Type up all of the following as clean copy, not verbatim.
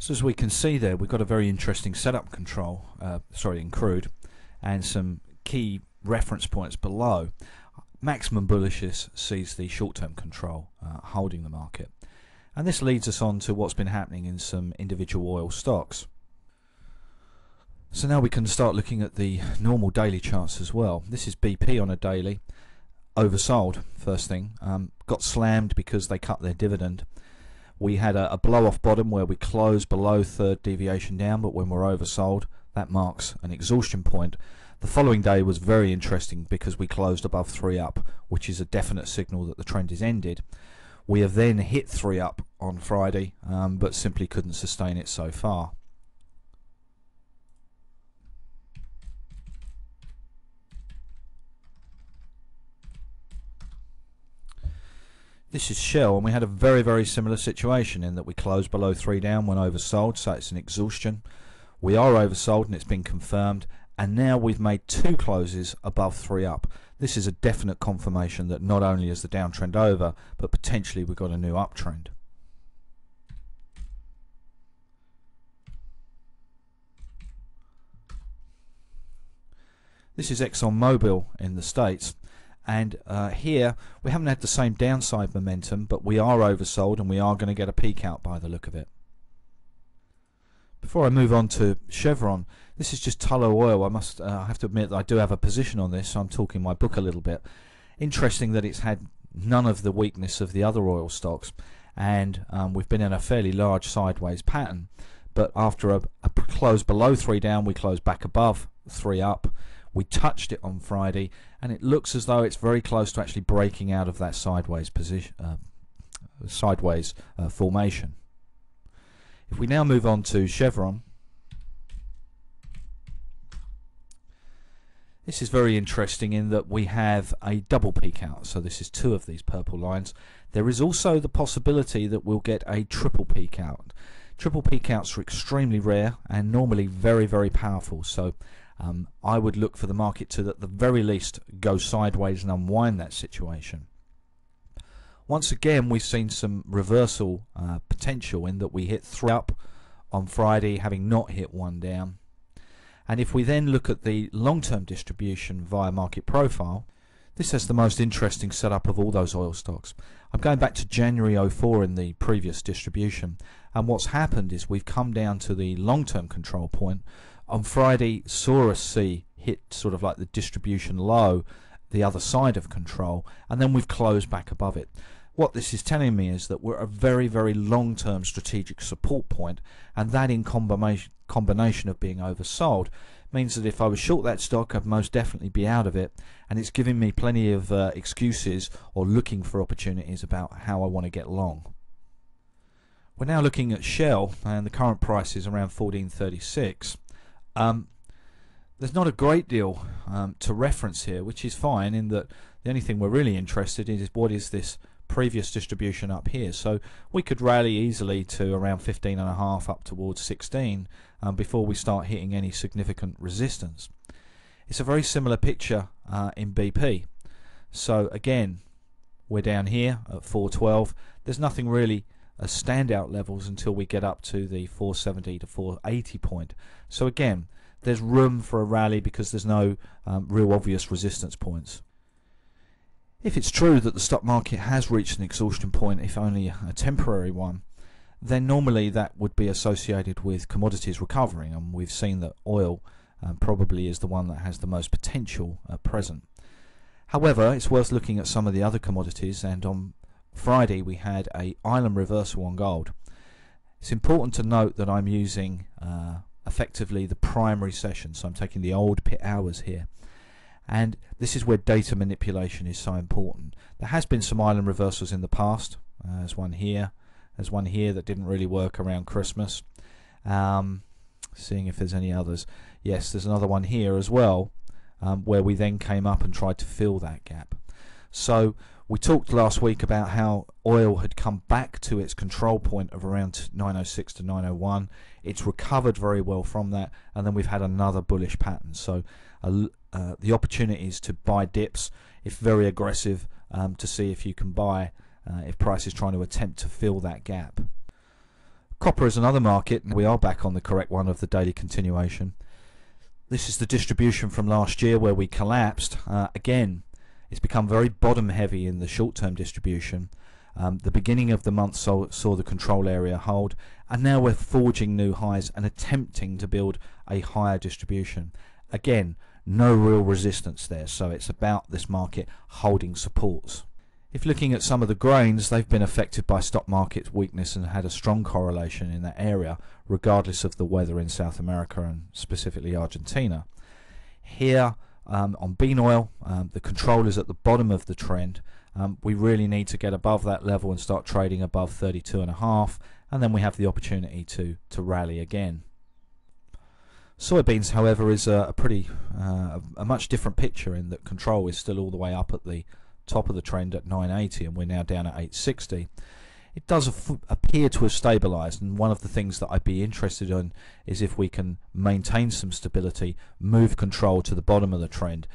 So as we can see there, we've got a very interesting setup control, in crude, and some key reference points below. Maximum bullishness sees the short-term control holding the market, and this leads us on to what's been happening in some individual oil stocks. So now we can start looking at the normal daily charts as well. This is BP on a daily, oversold first thing, got slammed because they cut their dividend. We had a blow off bottom where we closed below third deviation down, but when we're oversold, that marks an exhaustion point. The following day was very interesting because we closed above 3 up, which is a definite signal that the trend is ended. We have then hit 3 up on Friday, but simply couldn't sustain it so far. This is Shell, and we had a very similar situation in that we closed below 3 down when oversold, so it's an exhaustion. We are oversold and it's been confirmed, and now we've made 2 closes above 3 up. This is a definite confirmation that not only is the downtrend over, but potentially we've got a new uptrend. This is ExxonMobil in the States. And here we haven't had the same downside momentum, but we are oversold and we are going to get a peak out by the look of it. Before I move on to Chevron, this is just Tullow oil. I have to admit that I do have a position on this, so I'm talking my book a little bit. Interesting that it's had none of the weakness of the other oil stocks, and we've been in a fairly large sideways pattern, but after a close below 3 down, we closed back above 3 up. We touched it on Friday, and it looks as though it's very close to actually breaking out of that sideways position, formation. If we now move on to Chevron, this is very interesting in that we have a double peak out. So this is 2 of these purple lines. There is also the possibility that we'll get a triple peak out. Triple peak outs are extremely rare and normally very powerful. So I would look for the market to, at the very least, go sideways and unwind that situation. Once again, we've seen some reversal potential in that we hit 3 up on Friday, having not hit 1 down. And if we then look at the long-term distribution via market profile, this has the most interesting setup of all those oil stocks. I'm going back to January 04 in the previous distribution, and what's happened is we've come down to the long-term control point. On Friday, saw us hit sort of like the distribution low, the other side of control, and then we've closed back above it. What this is telling me is that we're at a very long-term strategic support point, and that in combination of being oversold means that if I was short that stock, I'd most definitely be out of it, and it's giving me plenty of excuses or looking for opportunities about how I want to get long. We're now looking at Shell, and the current price is around 14.36. There's not a great deal to reference here, which is fine, in that the only thing we're really interested in is what is this previous distribution up here. So we could rally easily to around 15.5 up towards 16 before we start hitting any significant resistance. It's a very similar picture in BP. So again, we're down here at 412. There's nothing really standout levels until we get up to the 470 to 480 point. So again, there's room for a rally because there's no real obvious resistance points. If it's true that the stock market has reached an exhaustion point, if only a temporary one, then normally that would be associated with commodities recovering, and we've seen that oil probably is the one that has the most potential at present. However, it's worth looking at some of the other commodities, and on Friday we had an island reversal on gold. It's important to note that I'm using effectively the primary session, so I'm taking the old pit hours here, and this is where data manipulation is so important. There has been some island reversals in the past. There's one here that didn't really work around Christmas. Seeing if there's any others. Yes, there's another one here as well, where we then came up and tried to fill that gap. So we talked last week about how oil had come back to its control point of around 906 to 901. It's recovered very well from that, and then we've had another bullish pattern. So the opportunities to buy dips, if very aggressive, to see if you can buy if price is trying to attempt to fill that gap. Copper is another market, and we are back on the correct one of the daily continuation. This is the distribution from last year where we collapsed. Again, it's become very bottom heavy in the short-term distribution. The beginning of the month saw the control area hold, and now we're forging new highs and attempting to build a higher distribution. Again, no real resistance there, so it's about this market holding supports. If looking at some of the grains, they've been affected by stock market weakness and had a strong correlation in that area, regardless of the weather in South America and specifically Argentina. Here on bean oil, the control is at the bottom of the trend. We really need to get above that level and start trading above 32.5, and then we have the opportunity to rally again. Soybeans, however, is a much different picture in that control is still all the way up at the top of the trend at 980, and we're now down at 860. It does appear to have stabilized, and one of the things that I'd be interested in is if we can maintain some stability, move control to the bottom of the trend,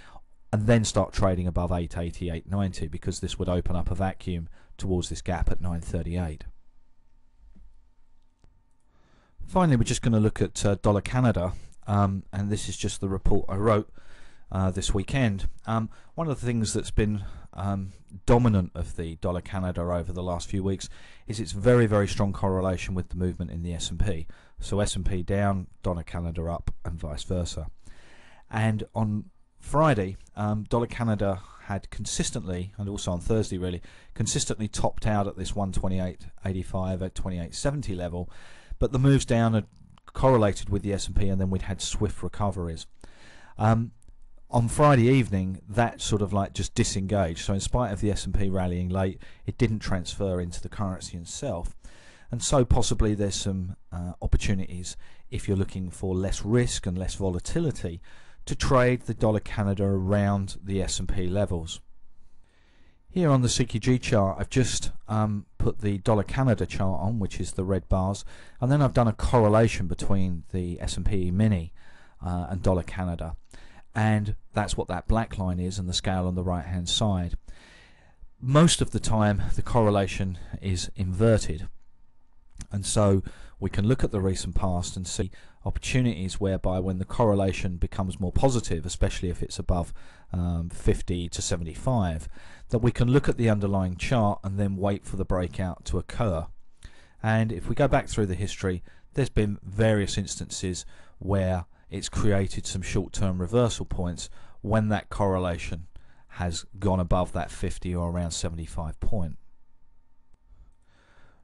and then start trading above 880, 890, because this would open up a vacuum towards this gap at 938. Finally, we're just going to look at dollar Canada, and this is just the report I wrote this weekend. One of the things that's been dominant of the dollar Canada over the last few weeks is its very, very strong correlation with the movement in the S&P. So S&P down, dollar Canada up, and vice versa. And on Friday, dollar Canada had consistently, and also on Thursday really, consistently topped out at this 128.85 at 28.70 level, but the moves down had correlated with the S&P, and then we'd had swift recoveries. On Friday evening, that sort of like just disengaged. So in spite of the S&P rallying late, it didn't transfer into the currency itself. And so possibly there's some opportunities, if you're looking for less risk and less volatility, to trade the dollar Canada around the S&P levels. Here on the CQG chart, I've just put the dollar Canada chart on, which is the red bars, and then I've done a correlation between the S&P mini and dollar Canada. And that's what that black line is, and the scale on the right hand side. Most of the time the correlation is inverted, and so we can look at the recent past and see opportunities whereby when the correlation becomes more positive, especially if it's above 50 to 75, that we can look at the underlying chart and then wait for the breakout to occur. And if we go back through the history, there's been various instances where it's created some short-term reversal points when that correlation has gone above that 50 or around 75 point.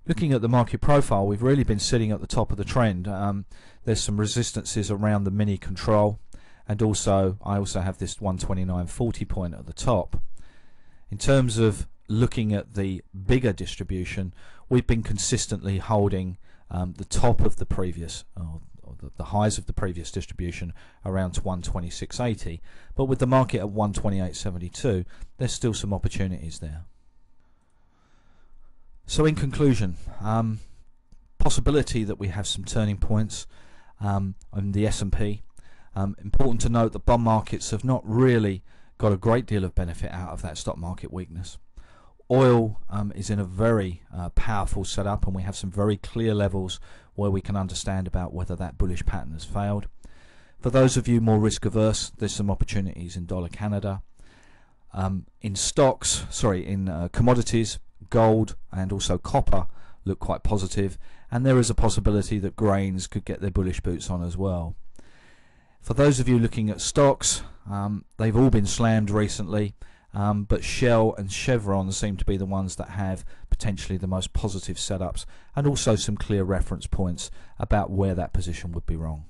Looking at the market profile, we've really been sitting at the top of the trend. There's some resistances around the mini control, and also I also have this 129.40 point at the top. In terms of looking at the bigger distribution, we've been consistently holding the top of the previous the highs of the previous distribution around 126.80, but with the market at 128.72, there's still some opportunities there. So in conclusion, possibility that we have some turning points on the S&P. Important to note that bond markets have not really got a great deal of benefit out of that stock market weakness. Oil is in a very powerful setup, and we have some very clear levels where we can understand about whether that bullish pattern has failed. For those of you more risk averse, there's some opportunities in dollar Canada. In commodities, gold and also copper look quite positive, and there is a possibility that grains could get their bullish boots on as well. For those of you looking at stocks, they've all been slammed recently, but Shell and Chevron seem to be the ones that have potentially the most positive setups, and also some clear reference points about where that position would be wrong.